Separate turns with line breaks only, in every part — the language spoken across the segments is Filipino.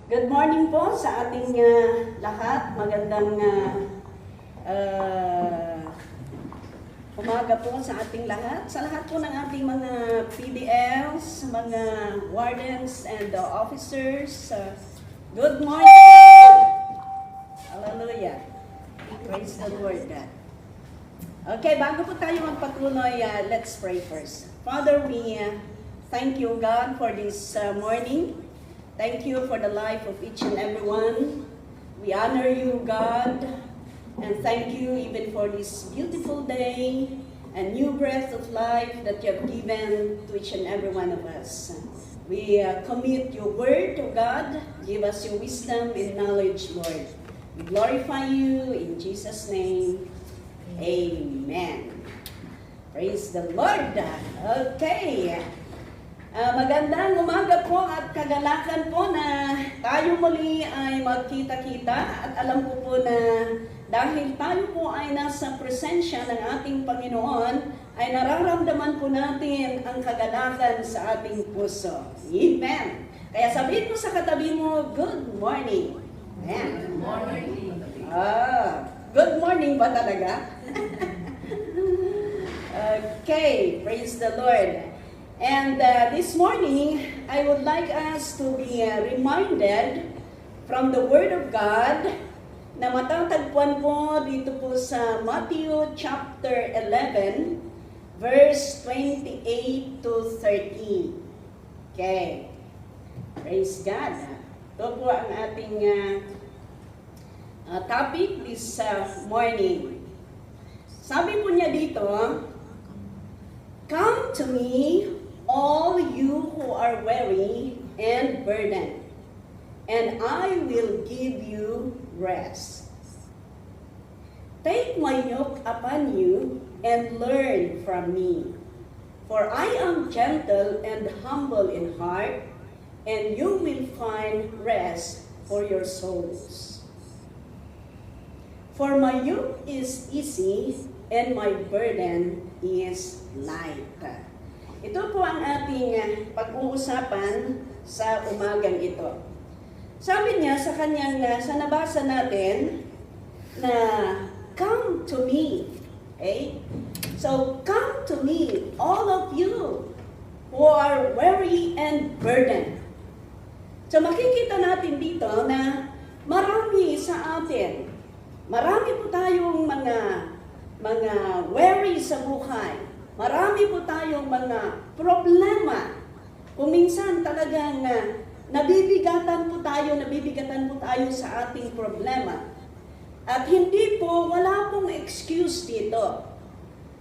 Good morning po sa ating lahat. Magandang umaga po sa ating lahat. Sa lahat po ng ating mga PDLs, mga wardens and officers. Good morning! Hallelujah! Praise the Lord. Okay, bago po tayo magpatuloy, let's pray first. Father, we thank you, God, for this morning. Thank you for the life of each and every one. We honor you, God, and thank you even for this beautiful day and new breath of life that you have given to each and every one of us. We commit your word to God. Give us your wisdom and knowledge, Lord. We glorify you in Jesus' name. Amen. Praise the Lord. Okay. Magandang umaga po at kagalakan po na tayo muli ay magkita-kita at alam ko po na dahil tayo po ay nasa presensya ng ating Panginoon ay nararamdaman po natin ang kagalakan sa ating puso. Amen! Kaya sabihin mo sa katabi mo, good morning. Amen.
Good morning.
Good morning ba talaga? Okay, praise the Lord. And this morning, I would like us to be reminded from the Word of God na matatagpuan po dito po sa Matthew chapter 11, verse 28 to 30. Okay. Praise God. Ito po ang ating topic this morning. Sabi po niya dito, "Come to me, all you who are weary and burdened, and I will give you rest. Take my yoke upon you and learn from me, for I am gentle and humble in heart, and you will find rest for your souls. For my yoke is easy and my burden is light." Ito po ang ating pag-uusapan sa umagang ito. Sabi niya sa kanyang, sa nabasa natin, na come to me. Okay? So, come to me, all of you who are weary and burdened. So, makikita natin dito na marami sa atin, marami po tayong mga weary sa buhay. Marami po tayong mga problema. Kung minsan talagang nabibigatan po tayo sa ating problema. At hindi po, wala pong excuse dito.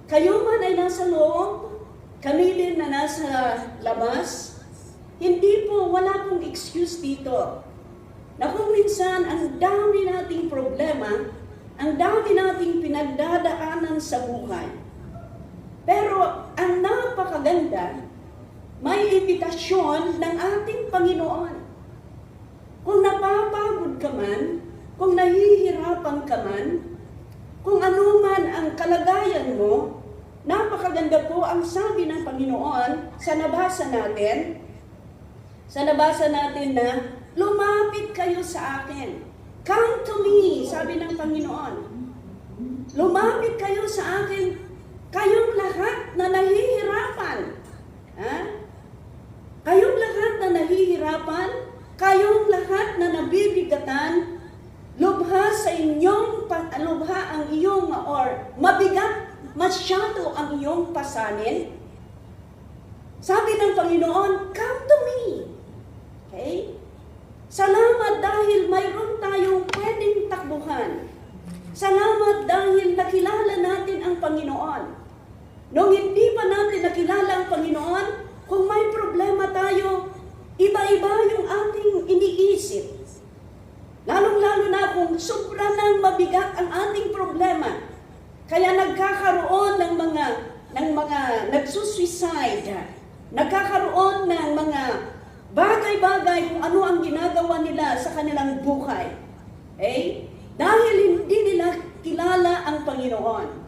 Kayo man ay nasa loob, kami din na nasa labas, hindi po, wala pong excuse dito. Na kung minsan, ang dami nating problema, ang dami nating pinagdadaanan sa buhay. Pero ang napakaganda, may imbitasyon ng ating Panginoon. Kung napapagod ka man, kung nahihirapan ka man, kung anuman ang kalagayan mo, napakaganda po ang sabi ng Panginoon sa nabasa natin. Sa nabasa natin na, lumapit kayo sa akin. Come to me, sabi ng Panginoon. Lumapit kayo sa akin. Kayong lahat na nahihirapan, kayong lahat na nahihirapan, kayong lahat na nabibigatan, lubha ang iyong, or mabigat masyado ang iyong pasanin. Sabi ng Panginoon, come to me. Okay? Salamat dahil mayroon tayong pwedeng takbuhan. Salamat dahil nakilala natin ang Panginoon. Nung hindi pa natin nakilala ang Panginoon, kung may problema tayo, iba-iba yung ating iniisip. Lalong-lalo na kung sobra nang mabigat ang ating problema. Kaya nagkakaroon ng mga nagsusuicide, nagkakaroon ng mga bagay-bagay kung ano ang ginagawa nila sa kanilang buhay. Okay? Dahil hindi nila kilala ang Panginoon.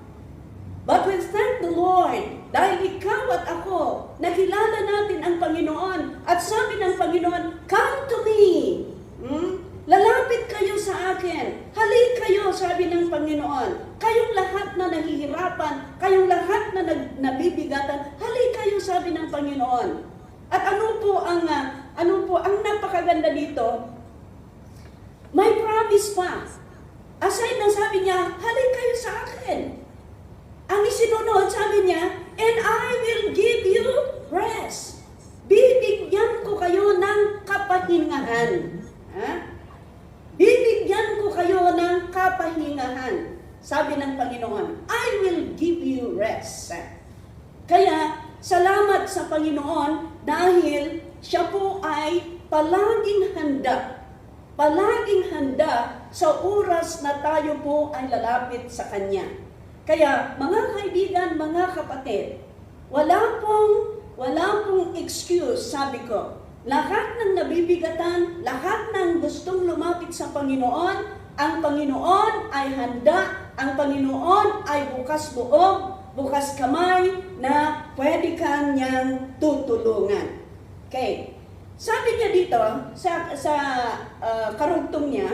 But we thank the Lord, dahil ikaw at ako, nakilala natin ang Panginoon, at sabi ng Panginoon, come to me. Panginoon. Kayong lahat na nahihirapan, kayong lahat na nabibigatan, halik kayo, sabi ng Panginoon. At ano po ang napakaganda dito? May promise pa. Aside ng sabi niya, halik kayo sa akin. Ang isinunod, sabi niya, and I will give you rest. Bibigyan ko kayo ng kapahingahan. Bibigyan ko kayo ng kapahingahan. Sabi ng Panginoon, I will give you rest. Kaya, salamat sa Panginoon dahil siya po ay palaging handa sa oras na tayo po ay lalapit sa Kanya. Kaya, mga kaibigan, mga kapatid, wala pong excuse, sabi ko. Lahat ng nabibigatan, lahat ng gustong lumapit sa Panginoon, ang Panginoon ay handa, ang Panginoon ay bukas loob, bukas kamay na pwede kang niyang tutulungan. Okay. Sabi niya dito, sa karugtong niya,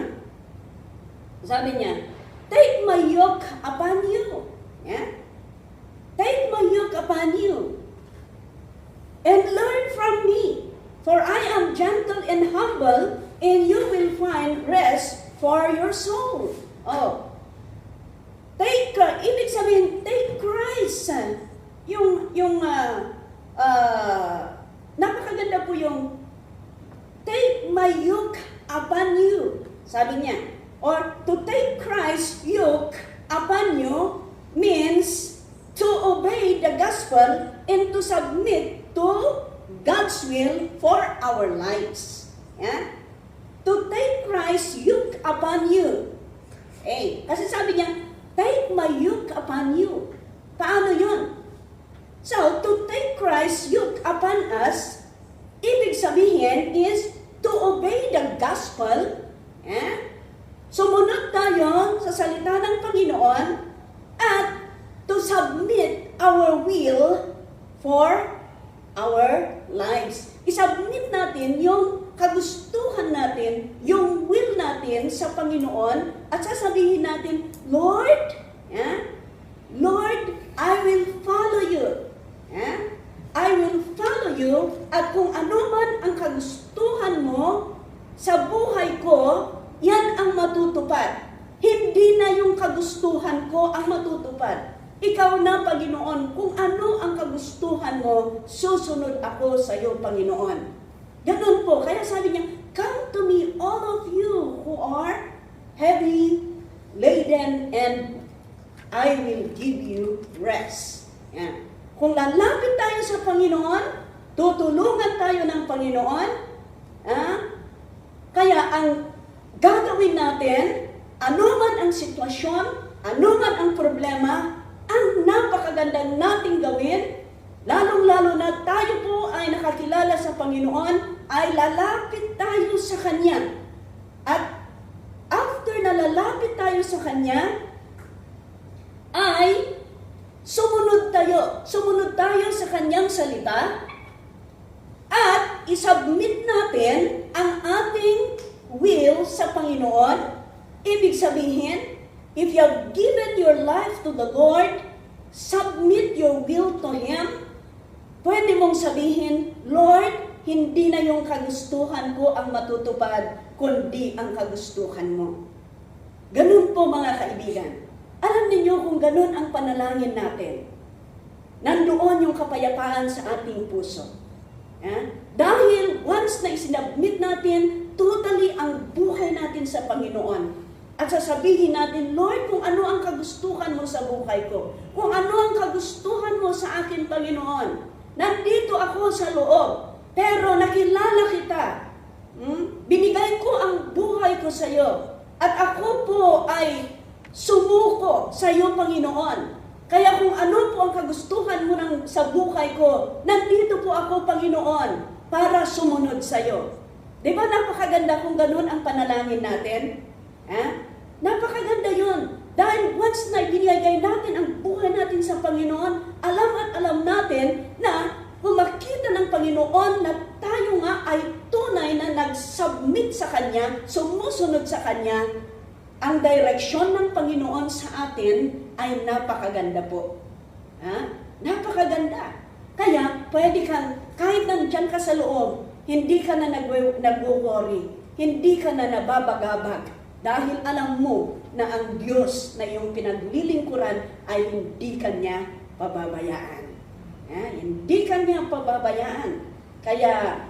sabi niya, take my yoke upon you. Yeah? Take my yoke upon you. And learn from me. For I am gentle and humble, and you will find rest for your soul. Oh. Ibig sabihin, take Christ. Napakaganda po yung, take my yoke upon you. Sabi niya, or to take Christ's yoke upon you means to obey the gospel and to submit to God's will for our lives. Yeah? To take Christ's yoke upon you. Kasi sabi niya, take my yoke upon you. Paano yun? So, to take Christ's yoke upon us, ibig sabihin is to obey the gospel. Sumunod tayo sa salita ng Panginoon at to submit our will for our lives. I-submit natin yung kagustuhan natin, yung will natin sa Panginoon at sasabihin natin, Lord, Lord, I will follow you. I will follow you at kung ano man ang kagustuhan mo sa buhay ko, yan ang matutupad. Hindi na yung kagustuhan ko ang matutupad. Ikaw na, Panginoon, kung ano ang kagustuhan mo, susunod ako sa iyo, Panginoon. Ganun po. Kaya sabi niya, come to me, all of you who are heavy laden, and I will give you rest. Yan. Kung lalapit tayo sa Panginoon, tutulungan tayo ng Panginoon, kaya ang gagawin natin, ano man ang sitwasyon, ano man ang problema, ang napakagandang nating gawin, lalong-lalo na tayo po ay nakakilala sa Panginoon, ay lalapit tayo sa Kanya. At after na lalapit tayo sa Kanya, ay sumunod tayo sa Kanyang salita, at isubmit natin ang ating will sa Panginoon. Ibig sabihin, if you have given your life to the Lord, submit your will to Him. Pwede mong sabihin, Lord, hindi na yung kagustuhan ko ang matutupad, kundi ang kagustuhan mo. Ganun po, mga kaibigan. Alam niyo kung ganun ang panalangin natin, nandoon yung kapayapaan sa ating puso. Dahil once na isinabmit natin totally ang buhay natin sa Panginoon, at sasabihin natin, Lord, kung ano ang kagustuhan mo sa buhay ko, kung ano ang kagustuhan mo sa akin, Panginoon, nandito ako sa loob, pero nakilala kita, binigay ko ang buhay ko sa iyo, at ako po ay sumuko sa iyo, Panginoon. Kaya kung ano po ang kagustuhan mo sa buhay ko, nandito po ako, Panginoon, para sumunod sa iyo. Di ba napakaganda kung ganun ang panalangin natin? Napakaganda yun. Dahil once na binigay natin ang buhay natin sa Panginoon, alam at alam natin na kung makita ng Panginoon na tayo nga ay tunay na nag-submit sa Kanya, sumusunod sa Kanya, ang direksyon ng Panginoon sa atin ay napakaganda po. Napakaganda. Kaya pwede kang, kahit nandyan ka sa loob, hindi ka na nag-worry, hindi ka na nababagabag, dahil alam mo na ang Diyos na iyong pinaglilingkuran ay hindi kanya pababayaan. Hindi kanya pababayaan. Kaya,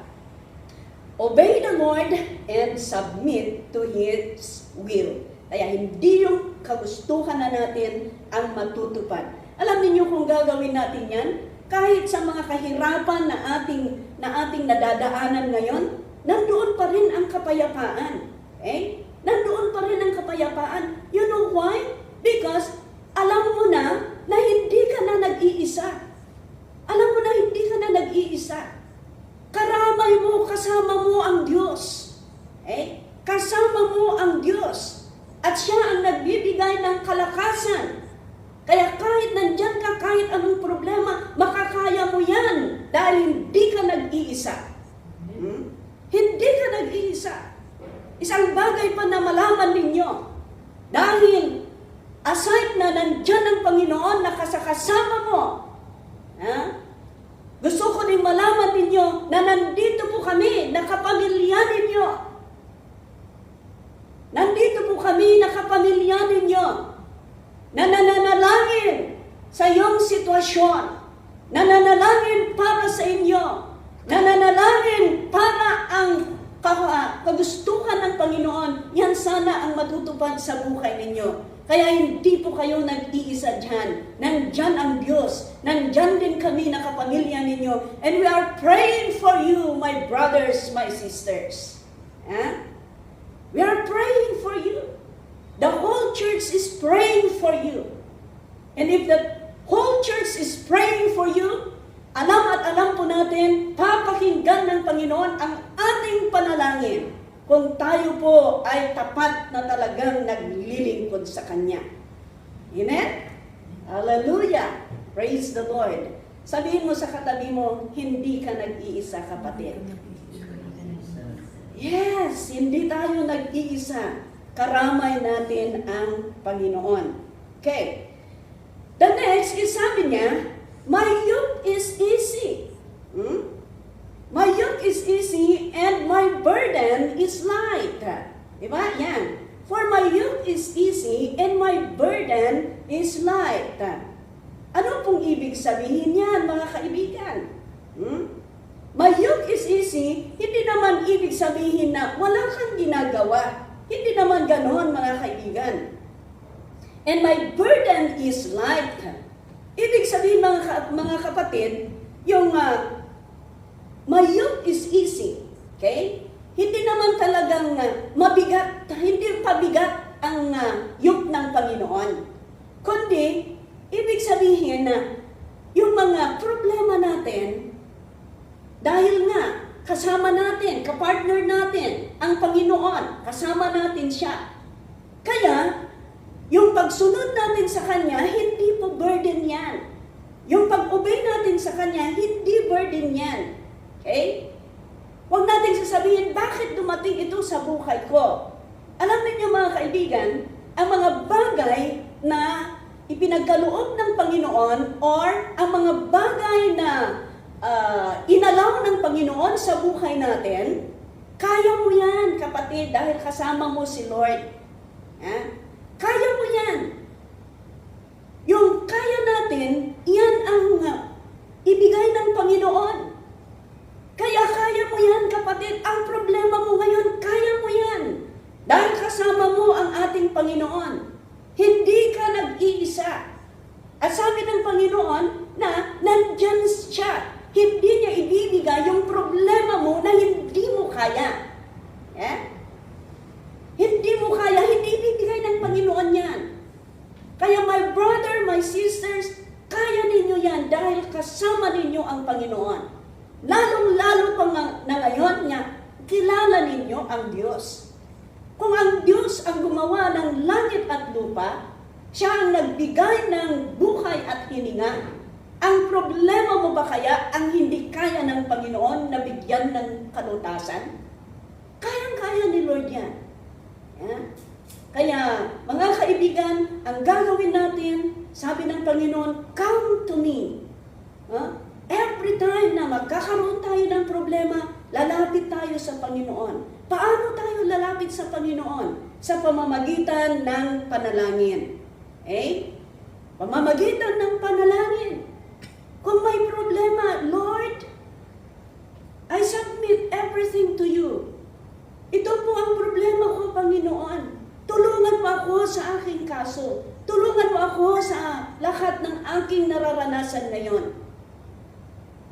obey the Lord and submit to His will. Kaya hindi yung kagustuhan na natin ang matutupad. Alam niyo kung gagawin natin yan, kahit sa mga kahirapan na ating nadadaanan ngayon, nandoon pa rin ang kapayapaan. Nandoon pa rin ang kapayapaan. You know why? Because alam mo na hindi ka na nag-iisa. Alam mo na hindi ka na nag-iisa. Karamay mo, kasama mo ang Diyos. Kasama mo ang Diyos. At siya ang nagbibigay ng kalakasan. Kaya kahit nandyan ka, kahit anong problema, makakaya mo yan dahil hindi ka nag-iisa. Hindi ka nag-iisa. Isang bagay pa na malaman ninyo, dahil aside na nandyan ang Panginoon na kasama mo, gusto ko din malaman ninyo na nandito po kami, nakapamilya ninyo. Nandito po kami, nakapamilya ninyo, na nananalangin sa iyong sitwasyon, nananalangin para sa inyo, nananalangin para ang kagustuhan ng Panginoon, yan sana ang matutupad sa buhay ninyo. Kaya hindi po kayo nag-iisa dyan. Nandyan ang Diyos. Nandyan din kami nakapamilya ninyo. And we are praying for you, my brothers, my sisters. We are praying for you. The whole church is praying for you. And if the whole church is praying for you, alam at alam po natin, papakinggan ng Panginoon ang ating panalangin kung tayo po ay tapat na talagang naglilingkod sa Kanya. Amen? Hallelujah! Praise the Lord. Sabihin mo sa katabi mo, hindi ka nag-iisa, kapatid. Yes, hindi tayo nag-iisa. Karamay natin ang Panginoon. Okay. The next is, sabi niya, my yoke is easy. My yoke is easy and my burden is light. Diba? Yan. For my yoke is easy and my burden is light. Ano pong ibig sabihin yan, mga kaibigan? My yoke is easy, hindi naman ibig sabihin na wala kang ginagawa. Hindi naman ganoon, mga kaibigan. And my burden is light. Ibig sabihin, mga kapatid, yung my yoke is easy. Okay? Hindi naman talagang mabigat, hindi pabigat ang yoke ng Panginoon. Kundi, ibig sabihin na yung mga problema natin, dahil nga, kasama natin, kapartner natin, ang Panginoon, kasama natin siya. Kaya, yung pagsunod natin sa Kanya, hindi po burden yan. Yung pag-obey natin sa Kanya, hindi burden yan. Okay? Huwag natin sasabihin, bakit dumating ito sa buhay ko? Alam niyo mga kaibigan, ang mga bagay na ipinagkaloob ng Panginoon or ang mga bagay na inalaw ng Panginoon sa buhay natin, kaya mo yan, kapatid, dahil kasama mo si Lord. Kaya mo yan. Yung kaya natin, yan ang ibigay ng Panginoon. Kaya mo yan, kapatid. Ang problema mo ngayon, kaya mo yan. Dahil kasama mo ang ating Panginoon. Hindi ka nag-iisa. At sabi ng Panginoon na nandyan siya. Hindi niya ibibigay yung problema mo na hindi mo kaya. Hindi mo kaya, hindi ibibigay ng Panginoon yan. Kaya my brother, my sisters, kaya ninyo yan dahil kasama ninyo ang Panginoon. Lalong-lalo pa na ngayon niya, kilala ninyo ang Diyos. Kung ang Diyos ang gumawa ng langit at lupa, siya ang nagbigay ng buhay at hininga, ang problema mo ba kaya ang hindi kaya ng Panginoon na bigyan ng kalutasan? Kayang-kaya ni Lord yan. Kaya, mga kaibigan, ang gagawin natin, sabi ng Panginoon, come to me. Every time na magkakaroon tayo ng problema, lalapit tayo sa Panginoon. Paano tayo lalapit sa Panginoon? Sa pamamagitan ng panalangin. Pamamagitan ng panalangin. Kung may problema, Lord, I submit everything to you. Ito po ang problema ko, Panginoon. Tulungan mo ako sa aking kaso. Tulungan mo ako sa lahat ng aking nararanasan ngayon.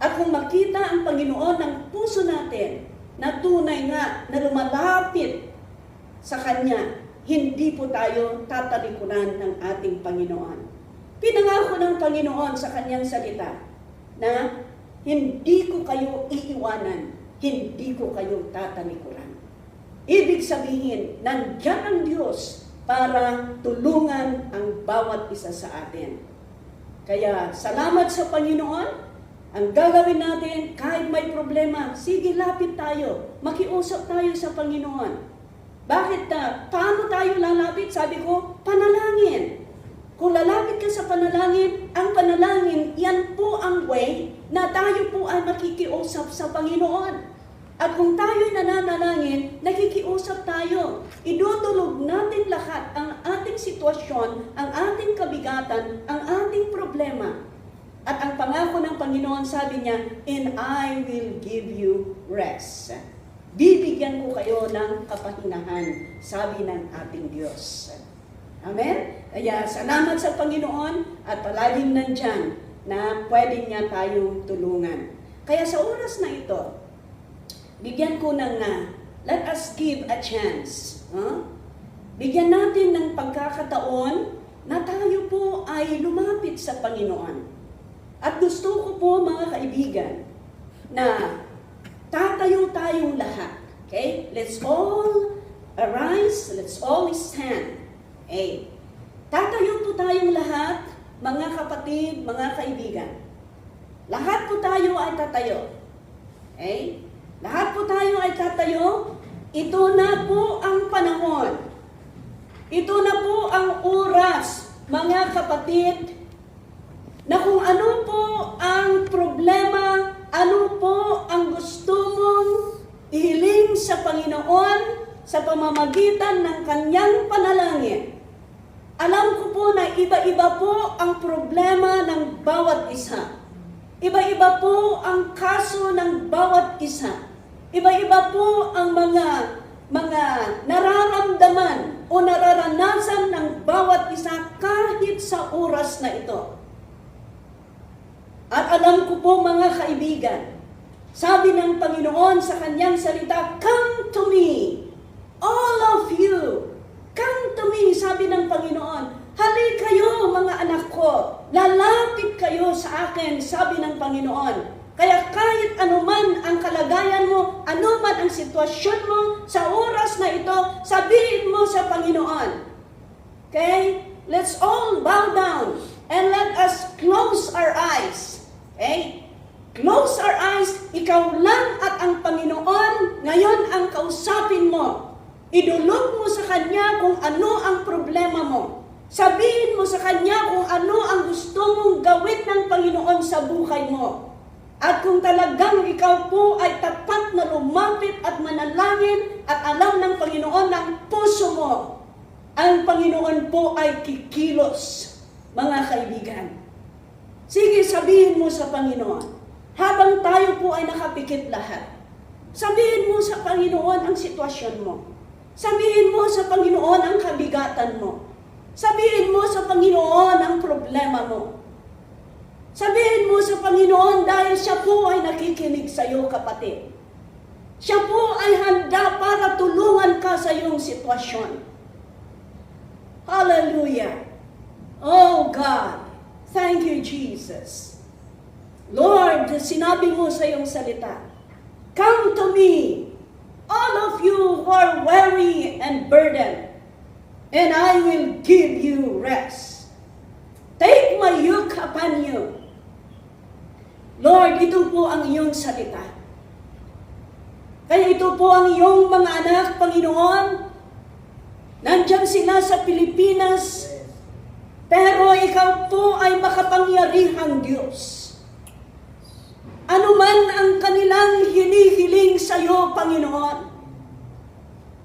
At kung makita ang Panginoon ng puso natin, na tunay nga na lumalapit sa Kanya, hindi po tayo tatalikuran ng ating Panginoon. Pinangako ng Panginoon sa Kanyang salita na hindi ko kayo iiwanan, hindi ko kayo tatalikuran. Ibig sabihin, nandiyan ang Diyos para tulungan ang bawat isa sa atin. Kaya salamat sa Panginoon. Ang gagawin natin, kahit may problema, sige, lapit tayo. Makiusap tayo sa Panginoon. Bakit paano tayo lalapit? Sabi ko, panalangin. Kung lalapit ka sa panalangin, ang panalangin, yan po ang way na tayo po ay makikiusap sa Panginoon. At kung tayo'y nananalangin, nakikiusap tayo. Idudulog natin lahat ang ating sitwasyon, ang ating kabigatan, ang ating problema. At ang pangako ng Panginoon, sabi niya, and I will give you rest. Bibigyan ko kayo ng kapahinahan, sabi ng ating Diyos. Amen? Kaya salamat sa Panginoon at palaging nandyan na pwede niya tayong tulungan. Kaya sa oras na ito, bigyan ko ng let us give a chance. Bigyan natin ng pagkakataon na tayo po ay lumapit sa Panginoon. At gusto ko po mga kaibigan na tatayo tayong lahat. Okay? Let's all arise, let's all stand. Tatayo po tayong lahat, mga kapatid, mga kaibigan. Lahat po tayo ay tatayo. Lahat po tayo ay tatayo. Ito na po ang panahon. Ito na po ang oras, mga kapatid, na kung ano po ang problema, ano po ang gusto mong ihiling sa Panginoon sa pamamagitan ng Kanyang panalangin. Alam ko po na iba-iba po ang problema ng bawat isa. Iba-iba po ang kaso ng bawat isa. Iba-iba po ang mga nararamdaman o nararanasan ng bawat isa kahit sa oras na ito. At alam ko po mga kaibigan, sabi ng Panginoon sa Kanyang salita, come to me, all of you. Come to me, sabi ng Panginoon. Hali kayo mga anak ko, lalapit kayo sa akin, sabi ng Panginoon. Kaya kahit anuman ang kalagayan mo, anuman ang sitwasyon mo, sa oras na ito, sabihin mo sa Panginoon. Okay? Let's all bow down and let us close our eyes. Okay? Close our eyes, ikaw lang at ang Panginoon, ngayon ang kausapin mo. Idulog mo sa Kanya kung ano ang problema mo. Sabihin mo sa Kanya kung ano ang gusto mong gawin ng Panginoon sa buhay mo. At kung talagang ikaw po ay tapat na lumapit at manalangin at alam ng Panginoon ng puso mo, ang Panginoon po ay kikilos, mga kaibigan. Sige, sabihin mo sa Panginoon, habang tayo po ay nakapikit lahat, sabihin mo sa Panginoon ang sitwasyon mo. Sabihin mo sa Panginoon ang kabigatan mo. Sabihin mo sa Panginoon ang problema mo. Sabihin mo sa Panginoon dahil siya po ay nakikinig sa iyo, kapatid. Siya po ay handa para tulungan ka sa iyong sitwasyon. Hallelujah! Oh God, thank you Jesus. Lord, sinabi mo sa iyong salita, come to me, all of you who are weary and burdened, and I will give you rest. Take my yoke upon you. Lord, ito po ang iyong salita. Kaya ito po ang iyong mga anak, Panginoon. Nandyan sila sa Pilipinas, pero ikaw po ay makapangyarihang Diyos. Ano man ang kanilang hinihiling sa iyo, Panginoon.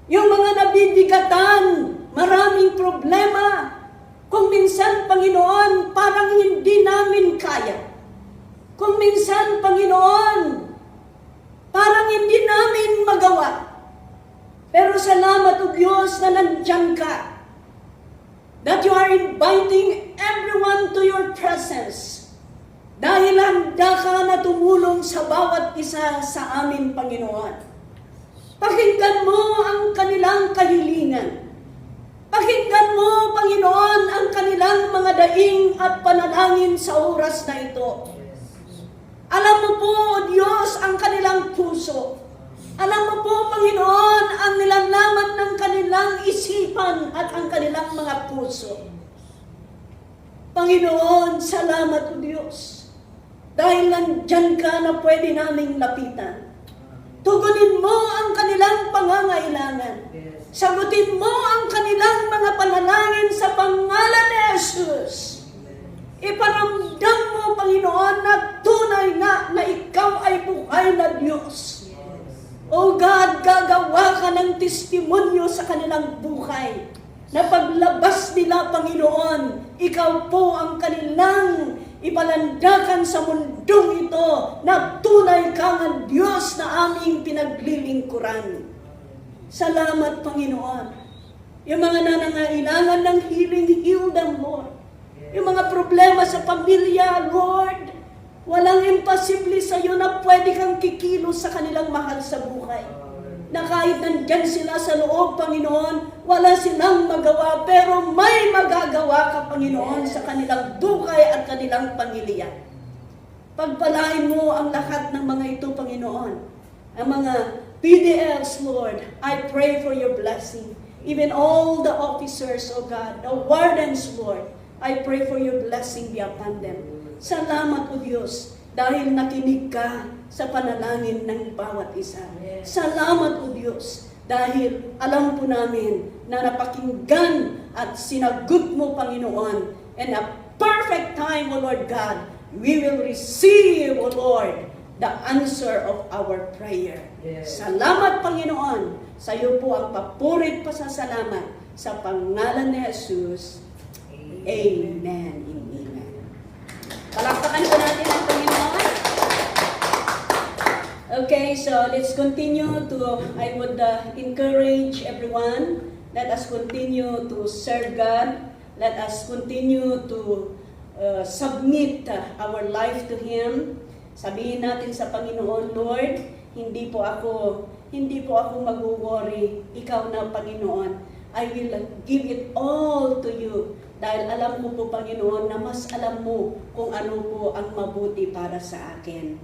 Yung mga nabibigatan, maraming problema. Kung minsan, Panginoon, parang hindi namin kaya. Kung minsan, Panginoon, parang hindi namin magawa. Pero salamat o Diyos na nandiyan ka. That you are inviting everyone to your presence. Dahil handa ka na tumulong sa bawat isa sa amin, Panginoon. Pakinggan mo ang kanilang kahilingan. Pakinggan mo, Panginoon, ang kanilang mga daing at panalangin sa oras na ito. Alam mo po, Diyos, ang kanilang puso. Alam mo po, Panginoon, ang nilalaman ng kanilang isipan at ang kanilang mga puso. Panginoon, salamat o Diyos. Dahil nandyan ka na pwede naming lapitan. Tugunin mo ang kanilang pangangailangan. Sagutin mo ang kanilang mga panalangin sa pangalan ni Jesus. Iparamdam mo, Panginoon, na tunay na ikaw ay buhay na Diyos. O God, gagawa ka ng testimonyo sa kanilang buhay. Na paglabas nila, Panginoon, ikaw po ang kanilang ipalandakan sa mundong ito na tunay kang ang Diyos na aming pinaglilingkuran. Salamat, Panginoon. Yung mga nangangailangan ng healing, heal them, Lord. Yung mga problema sa pamilya, Lord, walang imposible sa iyo na pwede kang kikilos sa kanilang mahal sa buhay. Na kahit nandyan sila sa loob, Panginoon, wala silang magawa, pero may magagawa ka, Panginoon, sa kanilang buhay at kanilang pamilya. Pagpalain mo ang lahat ng mga ito, Panginoon. Ang mga PDLs, Lord, I pray for your blessing. Even all the officers, O God, the wardens, Lord, I pray for your blessing be upon them. Salamat, O Diyos, dahil nakinig ka sa panalangin ng bawat isa. Salamat, O Diyos, dahil alam po namin na napakinggan at sinagot mo, Panginoon, and a perfect time, O Lord God, we will receive, O Lord, the answer of our prayer. Salamat, Panginoon, sa iyo po ang papurit pasasalamat sa pangalan ni Jesus. Amen. Amen. Palakpakan po natin ang Panginoon. Okay, so let's continue to, I would encourage everyone, let us continue to serve God. Let us continue to submit our life to Him. Sabihin natin sa Panginoon, Lord, hindi po ako mag-worry. Ikaw na, Panginoon. I will give it all to you. Dahil alam mo po, Panginoon, na mas alam mo kung ano po ang mabuti para sa akin.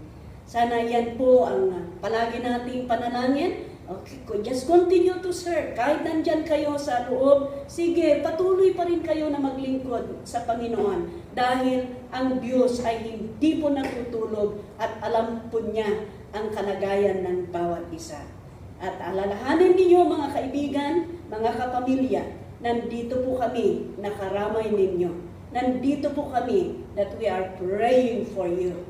Sana yan po ang palagi nating panalangin. Okay, just continue to serve. Kahit nandyan kayo sa loob, sige, patuloy pa rin kayo na maglingkod sa Panginoon. Dahil ang Diyos ay hindi po natutulog at alam po niya ang kalagayan ng bawat isa. At alalahanin ninyo, mga kaibigan, mga kapamilya, nandito po kami, nakaramay ninyo. Nandito po kami that we are praying for you.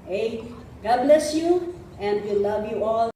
Okay? God bless you and we love you all.